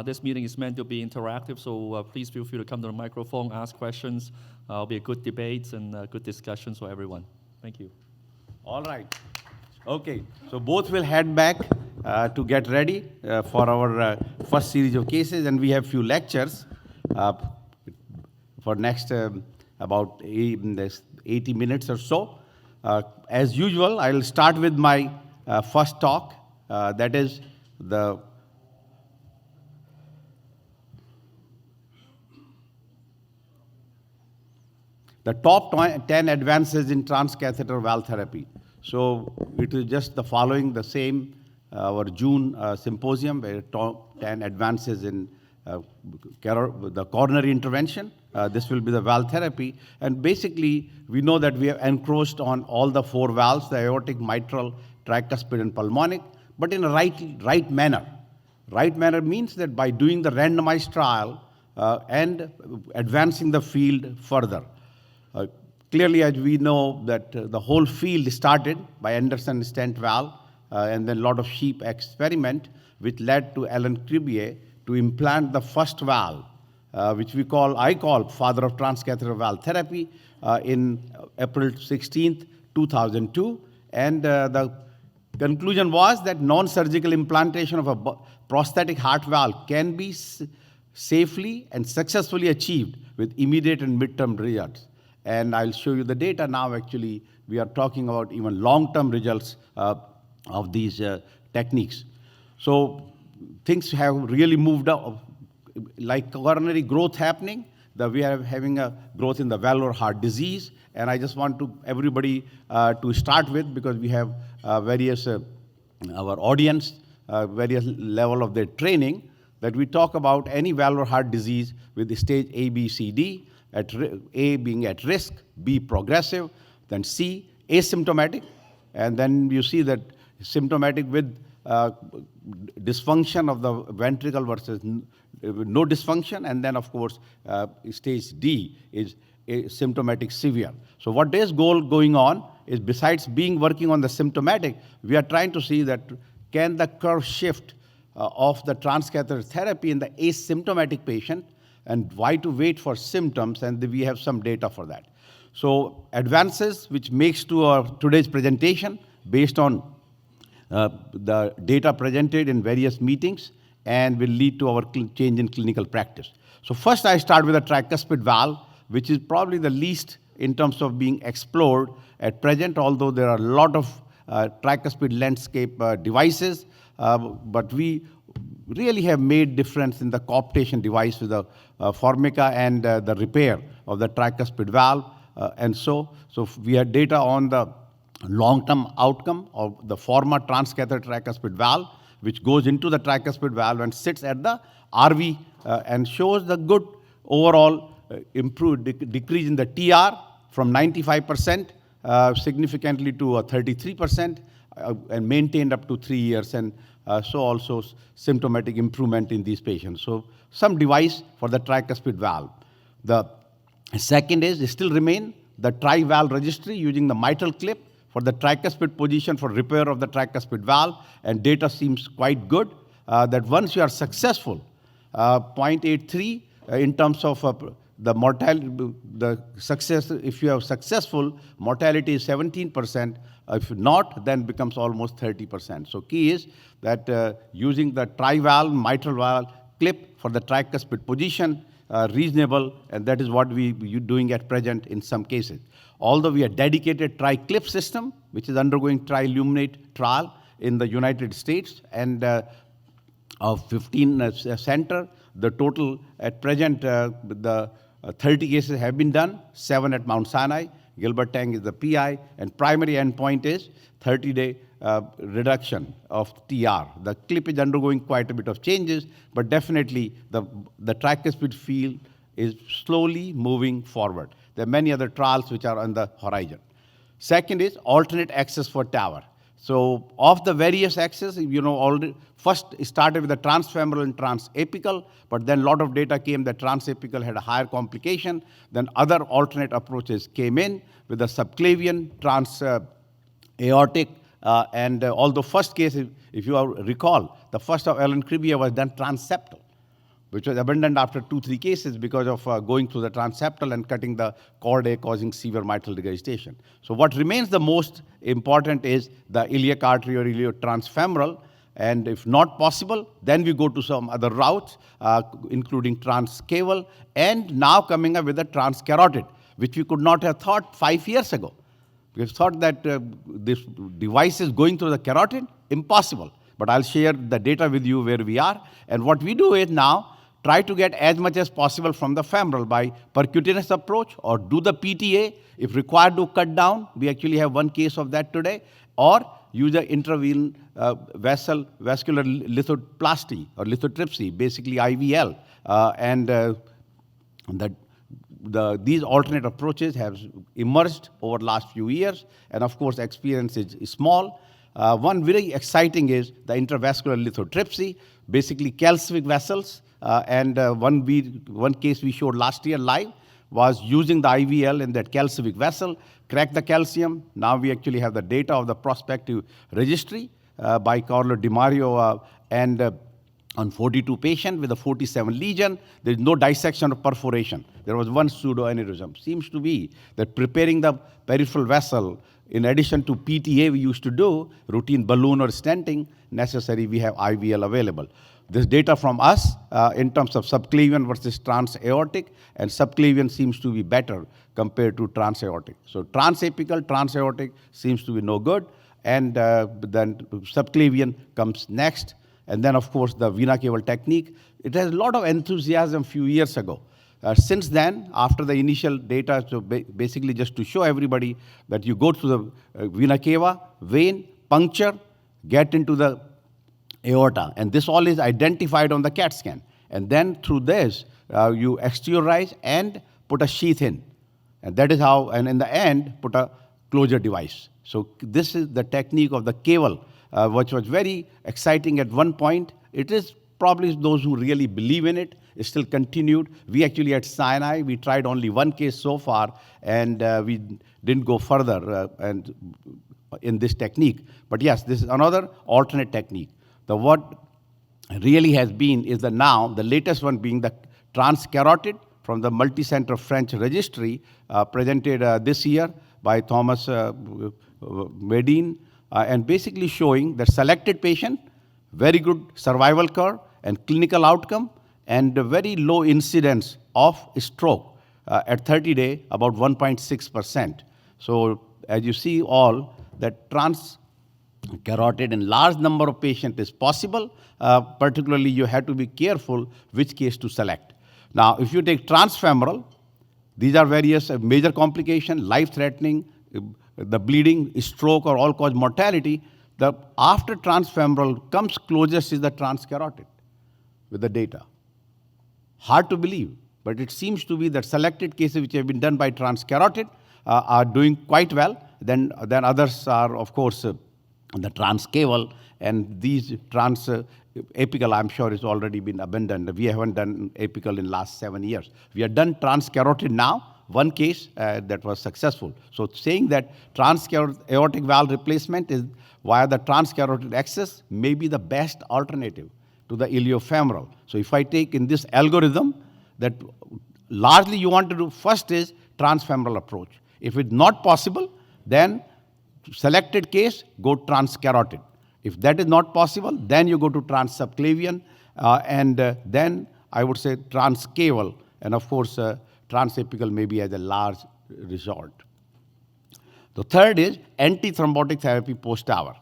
This meeting is meant to be interactive, so please feel free to come to the microphone, ask questions. It'll be a good debate and good discussions for everyone. Thank you. All right. Okay, so both will head back to get ready for our first series of cases, and we have few lectures for next about 80 minutes or so. As usual, I'll start with my first talk, that is the top 10 advances in transcatheter valve therapy. So it is just the following, the same, our June symposium, where top 10 advances in the coronary intervention. This will be the valve therapy. And basically, we know that we have encroached on all the four valves, the aortic, mitral, tricuspid, and pulmonic, but in a right manner. Right manner means that by doing the randomized trial and advancing the field further. Clearly, as we know that the whole field started by Anderson stent valve and then a lot of sheep experiment, which led to Alan Cribier to implant the first valve, which I call father of transcatheter valve therapy, in April 16th, 2002. And the conclusion was that non-surgical implantation of a prosthetic heart valve can be safely and successfully achieved with immediate and midterm results. And I'll show you the data now. Actually, we are talking about even long-term results of these techniques. So things have really moved up, like coronary growth happening. We are having a growth in the valvular heart disease. And I just want everybody to start with, because we have various, our audience, various level of their training, that we talk about any valvular heart disease with the stage A, B, C, D. A being at risk, B progressive, then C asymptomatic, and then you see that symptomatic with dysfunction of the ventricle versus no dysfunction, and then of course stage D is symptomatic severe. So what is going on is, besides working on the symptomatic, we are trying to see that can the curve shift of the transcatheter therapy in the asymptomatic patient, and why to wait for symptoms, and we have some data for that. So advances, which makes to our today's presentation based on the data presented in various meetings, and will lead to our change in clinical practice. So first I start with a tricuspid valve, which is probably the least in terms of being explored at present, although there are a lot of tricuspid landscape devices, but we really have made difference in the cooptation device with the Formica and the repair of the tricuspid valve. And so we have data on the long-term outcome of the former transcatheter tricuspid valve, which goes into the tricuspid valve and sits at the RV and shows the good overall improved decrease in the TR from 95% significantly to 33% and maintained up to 3 years. And so also symptomatic improvement in these patients. So some device for the tricuspid valve. The second is still remain the tri-valve registry using the mitral clip for the tricuspid position for repair of the tricuspid valve, and data seems quite good that once you are successful, 0.83 in terms of the mortality, the success, if you are successful, mortality is 17%. If not, then becomes almost 30%. So key is that using the tri-valve, mitral valve clip for the tricuspid position, reasonable, and that is what we're doing at present in some cases. Although we have dedicated tri-clip system, which is undergoing tri-illuminate trial in the United States, and of 15 center, the total at present, the 30 cases have been done, 7 at Mount Sinai. Gilbert Tang is the PI, and primary endpoint is 30-day reduction of TR. The clip is undergoing quite a bit of changes, but definitely the tricuspid field is slowly moving forward. There are many other trials which are on the horizon. Second is alternate access for TAVR. So of the various access, already first started with the transfemoral and transapical, but then a lot of data came that transapical had a higher complication. Then other alternate approaches came in with the subclavian, transaortic, Although first case, if you recall, the first of Alan Cribia was done transseptal, which was abandoned after 2-3 cases because of going through the transseptal and cutting the cord A, causing severe mitral regurgitation. So what remains the most important is the iliac artery or iliotransfemoral, and if not possible, then we go to some other routes, including transcaval, and now coming up with the transcarotid, which we could not have thought 5 years ago. We thought that this device is going through the carotid, impossible. But I'll share the data with you where we are. And what we do is now try to get as much as possible from the femoral by percutaneous approach, or do the PTA if required to cut down. We actually have one case of that today. Or use the intravenous vascular lithoplasty or lithotripsy, basically IVL. These alternate approaches have emerged over the last few years, and of course, experience is small. One very exciting is the intravascular lithotripsy, basically calcific vessels, one case we showed last year live was using the IVL in that calcific vessel, crack the calcium. Now we actually have the data of the prospective registry by Carlo Di Mario on 42 patients with a 47 lesion. There is no dissection or perforation. There was one pseudoaneurysm. Seems to be that preparing the peripheral vessel, in addition to PTA we used to do, routine balloon or stenting necessary, we have IVL available. This data from us in terms of subclavian versus transaortic, and subclavian seems to be better compared to transaortic. So transapical, transaortic seems to be no good, and then subclavian comes next. And then, of course, the vena cava technique. It has a lot of enthusiasm a few years ago. Since then, after the initial data, so basically just to show everybody that you go through the vena cava, vein, puncture, get into the aorta. And this all is identified on the CAT scan. And then through this, you exteriorize and put a sheath in. And that is how, and in the end, put a closure device. So this is the technique of the caval, which was very exciting at one point. It is probably those who really believe in it. It still continued. We actually at Sinai, we tried only one case so far, and we didn't go further and in this technique. But yes, this is another alternate technique. What really has been is now the latest one being the transcarotid from the multi-center French registry, presented this year by Thomas Medin, and basically showing that selected patient, very good survival curve and clinical outcome, and a very low incidence of stroke at 30 days, about 1.6%. So as you see all, that transcarotid in large number of patients is possible. Particularly, you have to be careful which case to select. Now, if you take transfemoral, these are various major complications, life-threatening, the bleeding, stroke, or all-cause mortality. After transfemoral comes closest is the transcarotid with the data. Hard to believe, but it seems to be that selected cases which have been done by transcarotid are doing quite well. Then others are, of course, the transcaval, and these transapical, I'm sure, has already been abandoned. We haven't done apical in last 7 years. We have done transcarotid now, one case that was successful. So saying that transaortic valve replacement is via the transcarotid access may be the best alternative to the iliofemoral. So if I take in this algorithm that largely you want to do first is transfemoral approach. If it's not possible, then selected case, go transcarotid. If that is not possible, then you go to transsubclavian, and then I would say transcaval, and of course, transapical maybe as a large resort. The third is antithrombotic therapy post-TAVR.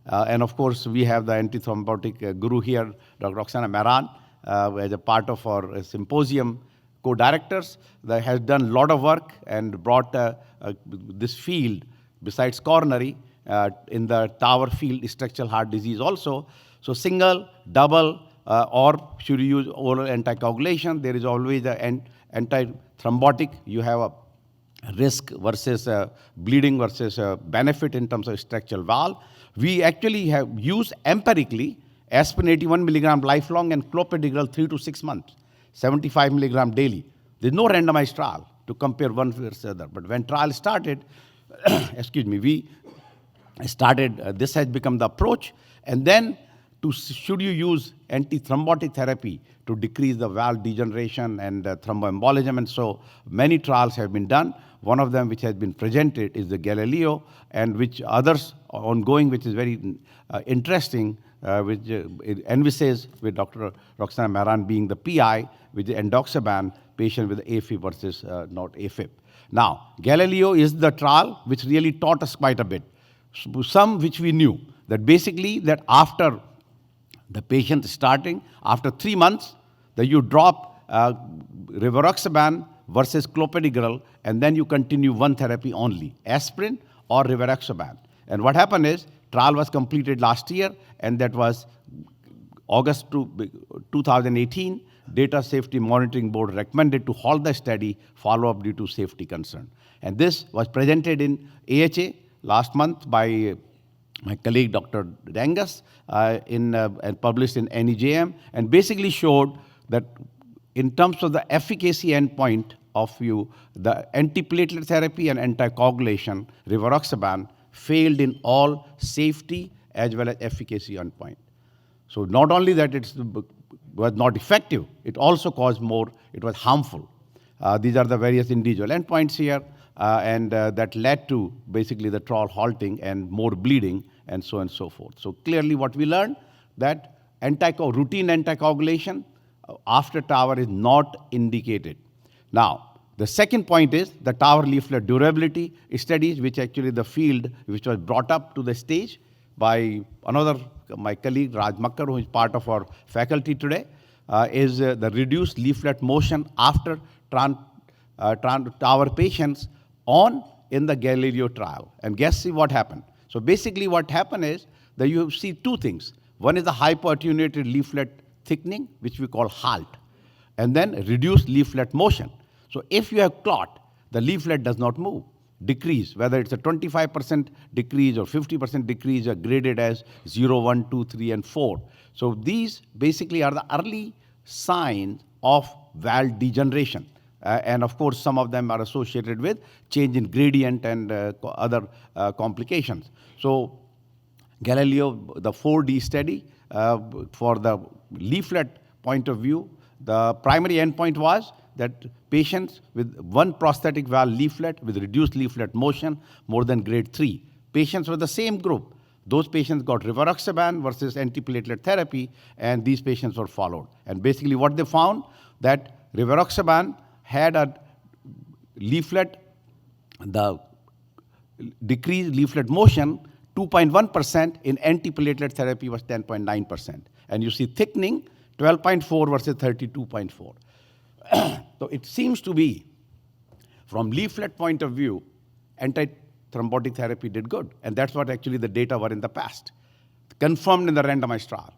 And of course, we have the antithrombotic guru here, Dr. Roxana Maran, as a part of our symposium co-directors, that has done a lot of work and brought this field, besides coronary, in the TAVR field, structural heart disease also. So single, double, or should you use oral anticoagulation? There is always an antithrombotic. You have a risk versus bleeding versus benefit in terms of structural valve. We actually have used empirically aspirin 81 milligram lifelong and clopidogrel 3 to 6 months, 75 milligram daily. There's no randomized trial to compare one versus the other. But when trial started, excuse me, we this has become the approach. And then should you use antithrombotic therapy to decrease the valve degeneration and thromboembolism? And so many trials have been done. One of them which has been presented is the Galileo, and which others are ongoing, which is very interesting, which envisages with Dr. Roxana Mehran being the PI, with the endoxaban patient with AFib versus not AFib. Now, Galileo is the trial which really taught us quite a bit. Some which we knew, that basically that after the patient starting, after 3 months, that you drop rivaroxaban versus clopidogrel, and then you continue one therapy only, aspirin or rivaroxaban. And what happened is, trial was completed last year, and that was August 2018. Data Safety Monitoring Board recommended to halt the study, follow-up due to safety concern. And this was presented in AHA last month by my colleague Dr. Dangas and published in NEJM, and basically showed that in terms of the efficacy endpoint of view, the antiplatelet therapy and anticoagulation, rivaroxaban, failed in all safety as well as efficacy endpoint. So not only that it was not effective, it also caused more, it was harmful. These are the various individual endpoints here, and that led to basically the trial halting and more bleeding and so on and so forth. So clearly what we learned, that routine anticoagulation after TAVR is not indicated. Now, the second point is the TAVR leaflet durability studies, which actually the field which was brought up to the stage by my colleague Raj Makkar, who is part of our faculty today, is the reduced leaflet motion after TAVR patients in the Galileo trial. And guess what happened? So basically what happened is that you see two things. One is the hypoattenuated leaflet thickening, which we call HALT, and then reduced leaflet motion. So if you have clot, the leaflet does not move, decrease, whether it's a 25% decrease or 50% decrease, are graded as 0, 1, 2, 3, and 4. So these basically are the early signs of valve degeneration. And of course, some of them are associated with change in gradient and other complications. So Galileo, the 4D study, for the leaflet point of view, the primary endpoint was that patients with one prosthetic valve leaflet with reduced leaflet motion more than grade 3. Patients with the same group, those patients got rivaroxaban versus antiplatelet therapy, and these patients were followed. And basically what they found, that rivaroxaban had a leaflet, the decreased leaflet motion 2.1%, in antiplatelet therapy was 10.9%. And you see thickening 12.4 versus 32.4. So it seems to be, from leaflet point of view, antithrombotic therapy did good. And that's what actually the data were in the past, confirmed in the randomized trial.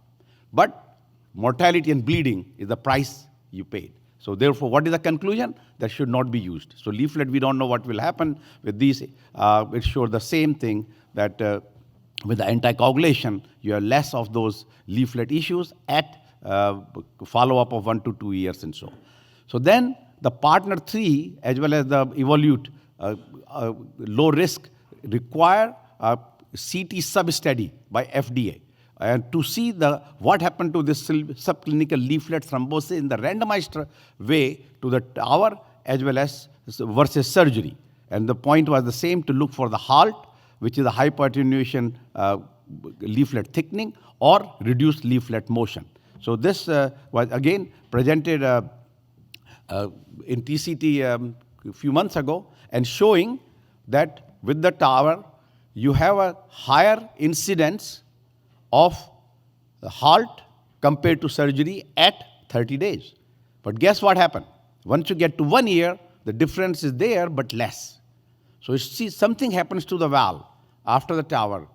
But mortality and bleeding is the price you paid. So therefore, what is the conclusion? That should not be used. So leaflet, we don't know what will happen with these. It showed the same thing, that with the anticoagulation, you have less of those leaflet issues at follow-up of 1 to 2 years and so. So then the partner 3, as well as the evolute low risk, require a CT sub-study by FDA. And to see what happened to this subclinical leaflet thrombosis in the randomized way to the TAVR as well as versus surgery. And the point was the same, to look for the HALT, which is a hypoattenuation leaflet thickening, or reduced leaflet motion. So this was again presented in TCT a few months ago, and showing that with the TAVR, you have a higher incidence of the HALT compared to surgery at 30 days. But guess what happened? Once you get to 1 year, the difference is there, but less. So you see something happens to the valve after the TAVR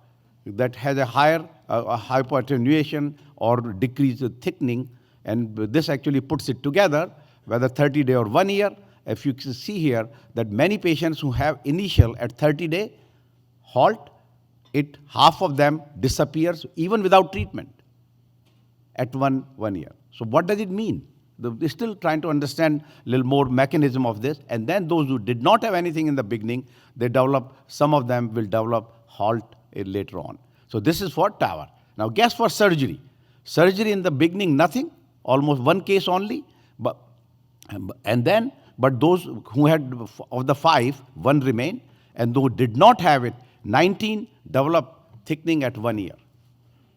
that has a higher hypoattenuation or decreased thickening, and this actually puts it together, whether 30-day or 1 year. If you see here that many patients who have initial at 30-day HALT, half of them disappears even without treatment at one year. So what does it mean? They're still trying to understand a little more mechanism of this. And then those who did not have anything in the beginning, some of them will develop HALT later on. So this is for TAVR. Now guess for surgery. Surgery in the beginning, nothing, almost one case only. But those who had, of the 5, 1 remained, and those who did not have it, 19 developed thickening at 1 year.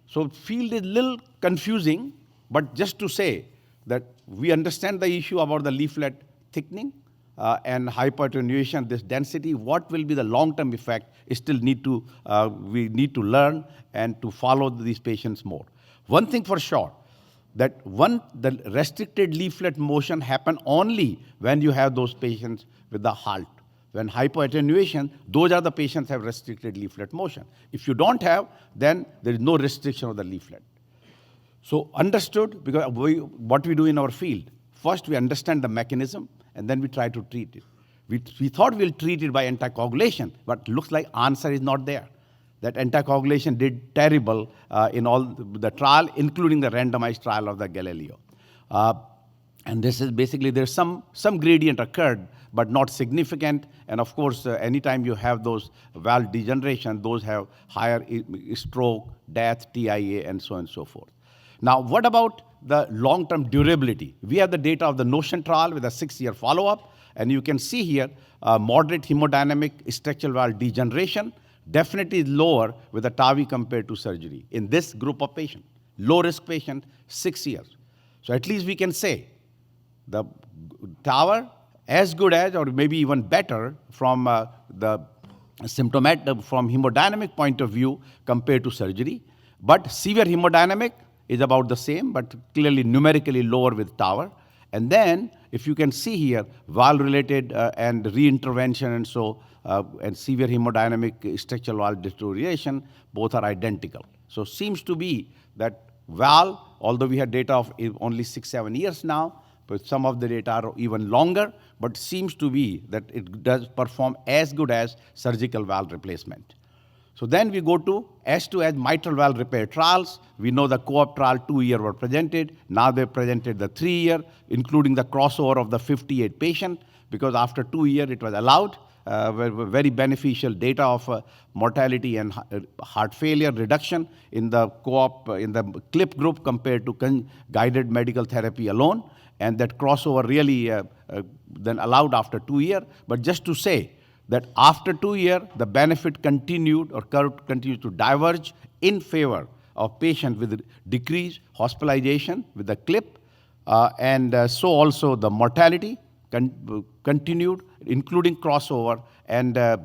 So field is a little confusing, but just to say that we understand the issue about the leaflet thickening and hypoattenuation, this density, what will be the long-term effect, still we need to learn and to follow these patients more. One thing for sure, that the restricted leaflet motion happen only when you have those patients with the halt. When hypoattenuation, those are the patients have restricted leaflet motion. If you don't have, then there is no restriction of the leaflet. So understood, because what we do in our field, first we understand the mechanism, and then we try to treat it. We thought we'll treat it by anticoagulation, but looks like answer is not there. That anticoagulation did terrible in all the trial, including the randomized trial of the Galileo. And this is basically, there's some gradient occurred, but not significant. And of course, anytime you have those valve degeneration, those have higher stroke, death, TIA, and so on and so forth. Now, what about the long-term durability? We have the data of the Notion trial with a 6-year follow-up, and you can see here moderate hemodynamic structural valve degeneration definitely is lower with a TAVI compared to surgery in this group of patients. Low-risk patient, 6 years. So at least we can say the TAVR as good as, or maybe even better from the symptomatic, from hemodynamic point of view compared to surgery. But severe hemodynamic is about the same, but clearly numerically lower with TAVR. And then, if you can see here, valve-related and reintervention and so, and severe hemodynamic structural valve deterioration, both are identical. So seems to be that valve, although we have data of only 6-7 years now, but some of the data are even longer, but seems to be that it does perform as good as surgical valve replacement. So then we go to S2 as mitral valve repair trials. We know the co-op trial 2-year were presented. Now they presented the 3-year, including the crossover of the 58 patient, because after 2 years it was allowed. Very beneficial data of mortality and heart failure reduction in the co-op, in the CLIP group compared to guided medical therapy alone. And that crossover really then allowed after 2 years. But just to say that after 2 years, the benefit continued or curve continued to diverge in favor of patients with decreased hospitalization with the CLIP. So also the mortality continued, including crossover and the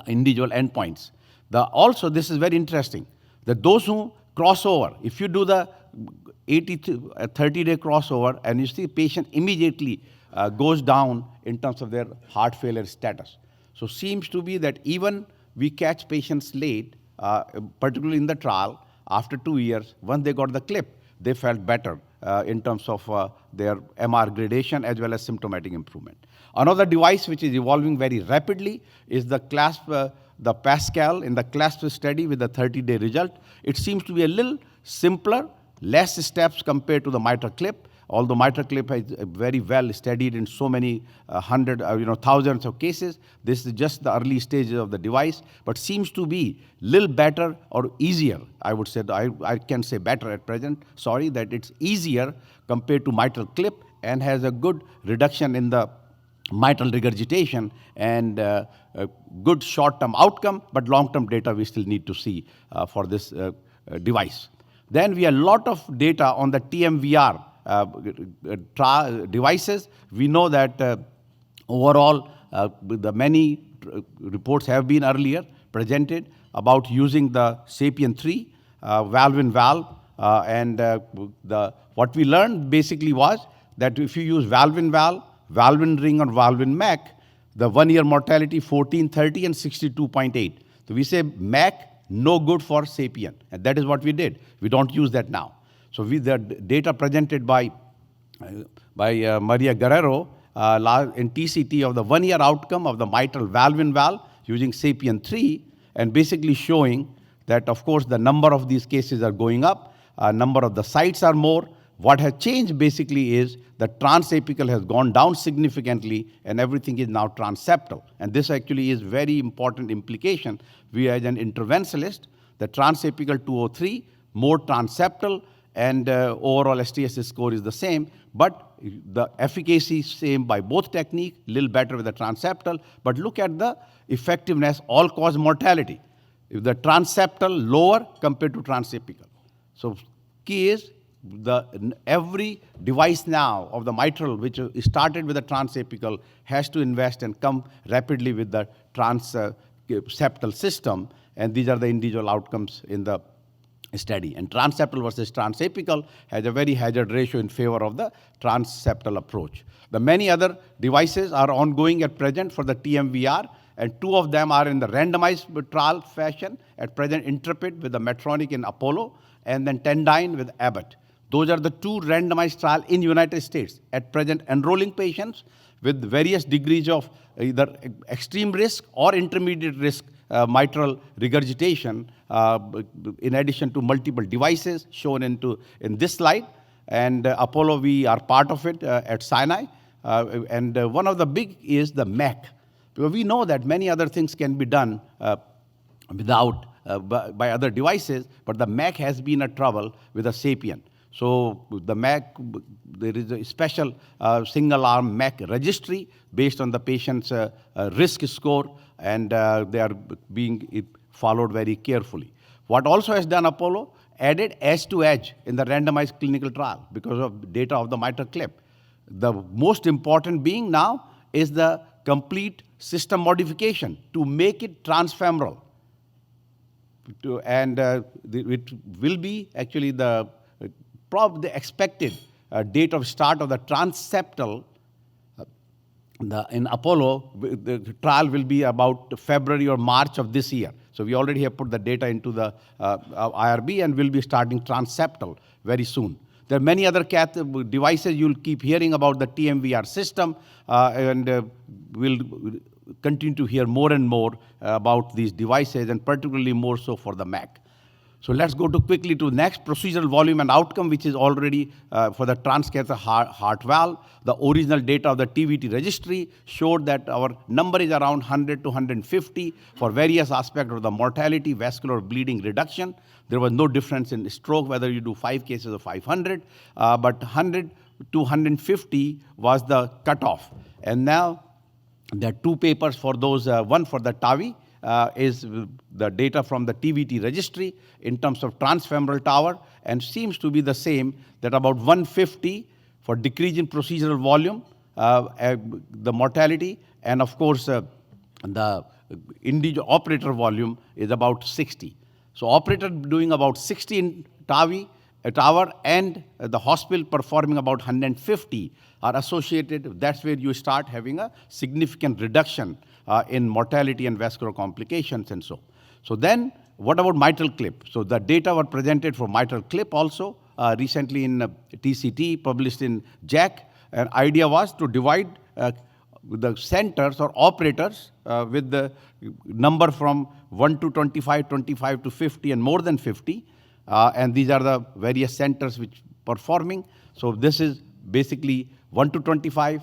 individual endpoints. Also, this is very interesting, that those who crossover, if you do the 30-day crossover and you see patient immediately goes down in terms of their heart failure status. So seems to be that even we catch patients late, particularly in the trial, after 2 years, once they got the CLIP, they felt better in terms of their MR gradation as well as symptomatic improvement. Another device which is evolving very rapidly is the CLASP, the PASCAL in the CLASP study with the 30-day result. It seems to be a little simpler, less steps compared to the mitral clip, although mitral clip is very well studied in so many thousands of cases. This is just the early stages of the device, but seems to be little better or easier. I would say, I can say better at present, sorry, that it's easier compared to mitral clip and has a good reduction in the mitral regurgitation and a good short-term outcome, but long-term data we still need to see for this device. Then we have a lot of data on the TMVR devices. We know that overall, the many reports have been earlier presented about using the SAPIEN 3 valve-in-valve. What we learned basically was that if you use valve-in-valve, valve-in-ring, or valve-in-MAC, the 1-year mortality 1430 and 62.8. So we say MAC, no good for SAPIEN, and that is what we did. We don't use that now. So the data presented by Maria Guerrero in TCT of the 1-year outcome of the mitral valve-in-valve using SAPIEN 3, and basically showing that, of course, the number of these cases are going up, number of the sites are more, What has changed basically is the transapical has gone down significantly and everything is now transseptal. And this actually is very important implication. We as an interventionalist, the transapical 203, more transseptal, and overall STS score is the same, but the efficacy is same by both technique, little better with the transseptal, but look at the effectiveness, all-cause mortality. If the transseptal lower compared to transapical. So key is every device now of the mitral, which started with the transapical, has to invest and come rapidly with the transseptal system, and these are the individual outcomes in the study. And transseptal versus transapical has a very hazard ratio in favor of the transseptal approach. The many other devices are ongoing at present for the TMVR, and 2 of them are in the randomized trial fashion at present, Intrepid with the Medtronic in Apollo, and then Tendyne with Abbott. Those are the 2 randomized trials in United States at present, enrolling patients with various degrees of either extreme risk or intermediate risk mitral regurgitation, in addition to multiple devices shown in this slide. And Apollo, we are part of it at Sinai. And one of the big is the MAC. Because we know that many other things can be done by other devices, but the MAC has been a trouble with the SAPIEN. So the MAC, there is a special single-arm MAC registry based on the patient's risk score, and they are being followed very carefully. What also has done Apollo, added edge to edge in the randomized clinical trial because of data of the mitral clip. The most important being now is the complete system modification to make it transfemoral. And it will be actually the expected date of start of the Transseptal in Apollo. The trial will be about February or March of this year. So we already have put the data into the IRB and will be starting Transseptal very soon. There are many other devices. You'll keep hearing about the TMVR system, and we'll continue to hear more and more about these devices, and particularly more so for the MAC. So let's go quickly to next, procedural volume and outcome, which is already for the transcatheter heart valve. The original data of the TVT registry showed that our number is around 100 to 150 for various aspects of the mortality, vascular bleeding reduction. There was no difference in stroke, whether you do 5 cases or 500, but 100 to 150 was the cutoff. And now there are 2 papers for those, one for the TAVI, is the data from the TVT registry in terms of transfemoral TAVR, and seems to be the same, that about 150 for decrease in procedural volume, the mortality, and of course the individual operator volume is about 60. So operator doing about 60 in TAVR, and the hospital performing about 150 are associated. That's where you start having a significant reduction in mortality and vascular complications and so. So then, what about mitral clip? So the data were presented for mitral clip also recently in TCT, published in JACC. An idea was to divide the centers or operators with the number from 1 to 25, 25 to 50, and more than 50. And these are the various centers which performing. So this is basically 1 to 25,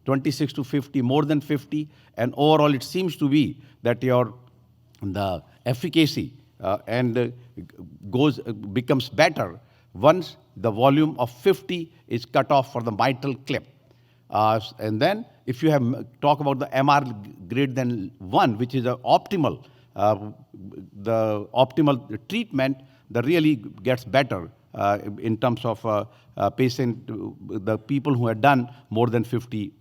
26 to 50, more than 50, and overall it seems to be that the efficacy becomes better once the volume of 50 is cut off for the mitral clip. And then if you talk about the MR greater than 1, which is the optimal treatment, that really gets better in terms of the people who had done more than 50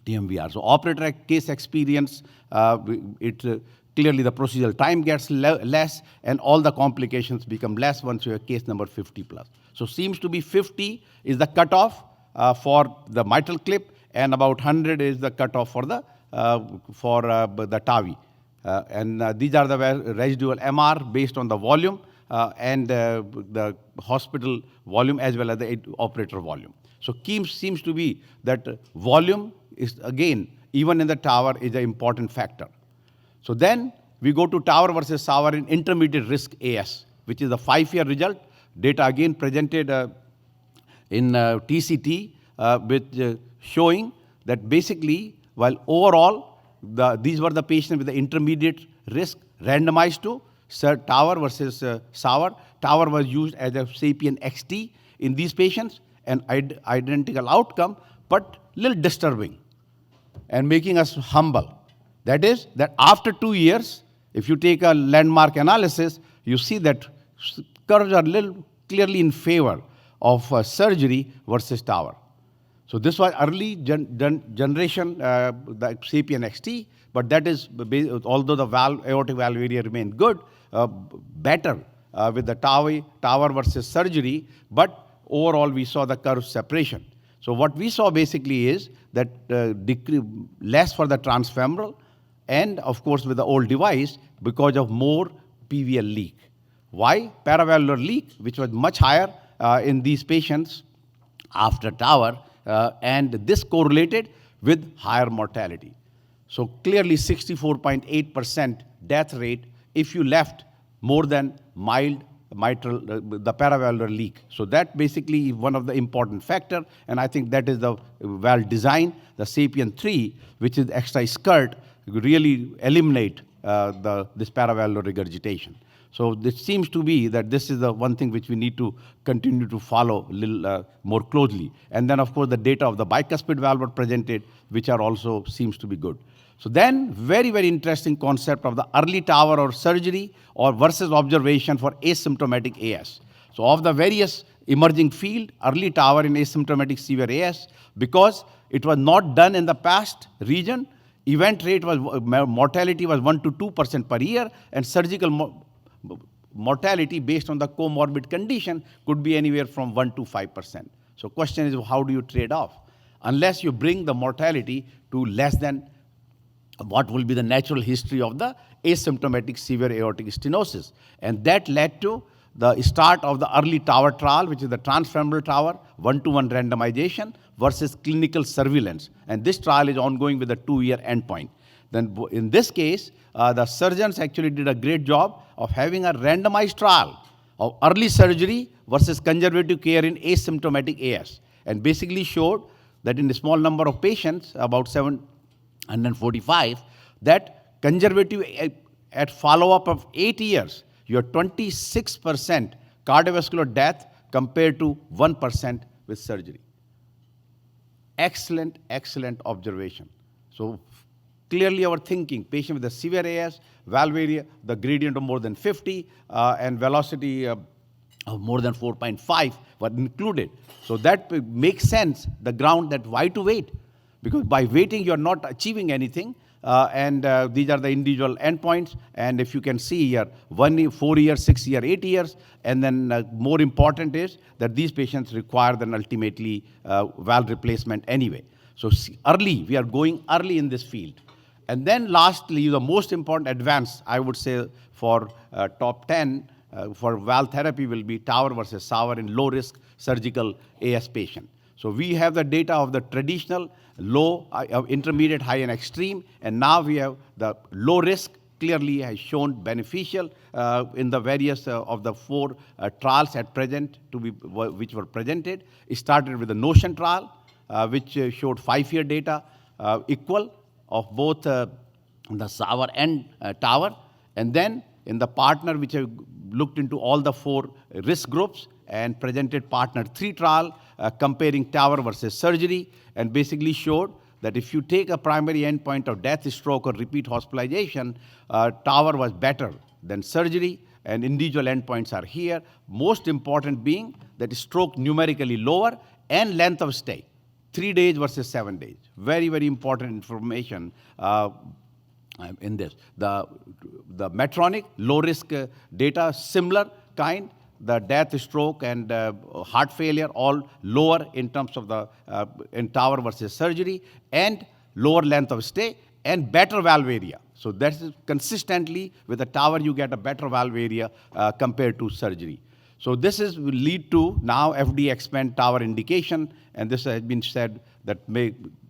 TMVR. So operator case experience, clearly the procedural time gets less, and all the complications become less once you have case number 50 plus. So seems to be 50 is the cutoff for the mitral clip, and about 100 is the cutoff for the TAVI. And these are the residual MR based on the volume and the hospital volume as well as the operator volume. So seems to be that volume is, again, even in the TAVR, is an important factor. So then we go to TAVR versus SAVR in intermediate risk AS, which is the 5-year result. Data again presented in TCT with showing that basically, while overall, these were the patients with the intermediate risk randomized to TAVR versus SAVR. TAVR was used as a SAPIEN XT in these patients, an identical outcome, but little disturbing and making us humble. That is, that after 2 years, if you take a landmark analysis, you see that curves are little clearly in favor of surgery versus TAVR. So this was early generation, the SAPIEN XT, but that is, although the aortic valve area remained good, better with the TAVR versus surgery, but overall we saw the curve separation. So what we saw basically is that less for the transfemoral, and of course with the old device because of more PVL leak. Why? Paravalvular leak, which was much higher in these patients after TAVR, and this correlated with higher mortality. So clearly 64.8% death rate if you left more than mild mitral, the paravalvular leak. So that basically is one of the important factor, and I think that is the valve design. The SAPIEN 3, which is extra skirt, really eliminate this paravalvular regurgitation. So this seems to be that this is the one thing which we need to continue to follow a little more closely. And then, of course, the data of the bicuspid valve were presented, which are also seems to be good. So then, very, very interesting concept of the early TAVR or surgery or versus observation for asymptomatic AS. So of the various emerging field, early TAVR in asymptomatic severe AS, because it was not done in the past region, event rate was, mortality was 1 to 2% per year, and surgical mortality based on the comorbid condition could be anywhere from 1 to 5%. So question is, how do you trade off? Unless you bring the mortality to less than what will be the natural history of the asymptomatic severe aortic stenosis. And that led to the start of the early TAVR trial, which is the transfemoral TAVR, 1-to-1 randomization versus clinical surveillance. And this trial is ongoing with a 2-year endpoint. Then in this case, the surgeons actually did a great job of having a randomized trial of early surgery versus conservative care in asymptomatic AS, and basically showed that in a small number of patients, about 745, that conservative at follow-up of 8 years, you have 26% cardiovascular death compared to 1% with surgery. Excellent, excellent observation. So clearly our thinking, patient with a severe AS, valve area, the gradient of more than 50, and velocity of more than 4.5 were included. So that makes sense, the ground that why to wait? Because by waiting, you're not achieving anything. And these are the individual endpoints. And if you can see here, 1 year, 4 years, 6 years, 8 years. And then more important is that these patients require then ultimately valve replacement anyway. So early, we are going early in this field. And then lastly, the most important advance, I would say, for top 10 for valve therapy will be TAVR versus SAVR in low-risk surgical AS patient. So we have the data of the traditional, low, intermediate, high, and extreme, and now we have the low risk clearly has shown beneficial in the various of the 4 trials at present which were presented. It started with the NOTION trial, which showed 5-year data equal of both the SAVR and TAVR, and then in the partner which have looked into all the 4 risk groups and presented partner 3 trial comparing TAVR versus surgery, and basically showed that if you take a primary endpoint of death, stroke, or repeat hospitalization, TAVR was better than surgery, and individual endpoints are here. Most important being that stroke numerically lower and length of stay, 3 days versus 7 days. Very, very important information in this. The Medtronic low-risk data, similar kind, the death, stroke, and heart failure, all lower in terms of the in TAVR versus surgery, and lower length of stay, and better valve area. So that's consistently with the TAVR, you get a better valve area compared to surgery. So this will lead to now FDA expand TAVR indication, and this has been said that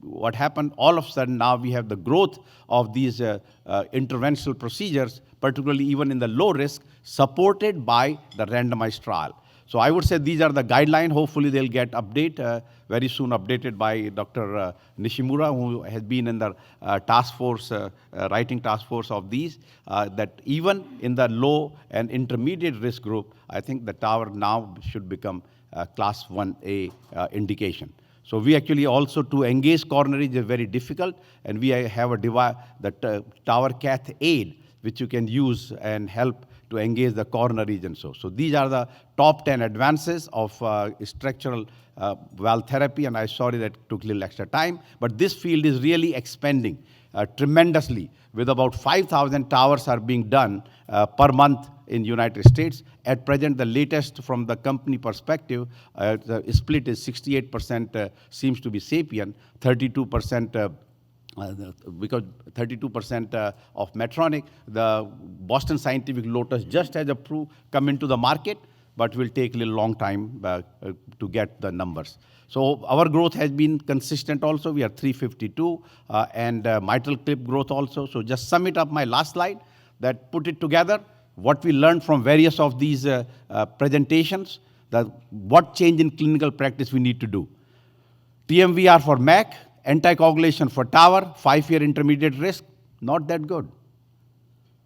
what happened, all of a sudden now we have the growth of these interventional procedures, particularly even in the low risk, supported by the randomized trial. So I would say these are the guidelines. Hopefully they'll get very soon updated by Dr. Nishimura, who has been in the task force, writing task force of these, that even in the low and intermediate risk group, I think the TAVR now should become class 1A indication. So we actually also, to engage coronaries is very difficult, and we have a device, the TAVR cath aid, which you can use and help to engage the coronaries and so. So these are the top 10 advances of structural valve therapy, and I'm sorry that took a little extra time, but this field is really expanding tremendously. With about 5,000 TAVRs are being done per month in United States. At present, the latest from the company perspective, the split is 68% seems to be SAPIEN, 32% because 32% of Medtronic. The Boston Scientific Lotus just has come into the market, but will take a little long time to get the numbers. So our growth has been consistent also. We are 352, and mitral clip growth also. So just sum it up, my last slide, that put it together, what we learned from various of these presentations, what change in clinical practice we need to do. TMVR for MAC, anticoagulation for TAVR, 5-year intermediate risk, not that good.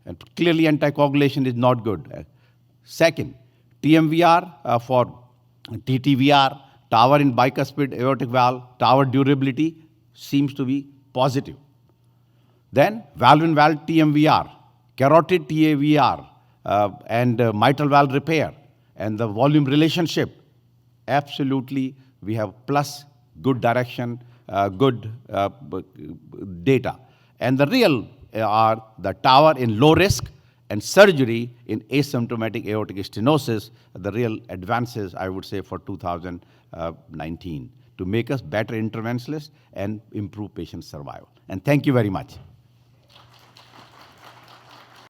And clearly anticoagulation is not good. Second, TMVR for TTVR, TAVR in bicuspid aortic valve, TAVR durability seems to be positive. Then valve-in-valve TMVR, carotid TAVR, and mitral valve repair, and the volume relationship, absolutely we have plus, good direction, good data. And the real are the TAVR in low risk and surgery in asymptomatic aortic stenosis, the real advances, I would say, for 2019 to make us better interventionalists and improve patient survival. And thank you very much.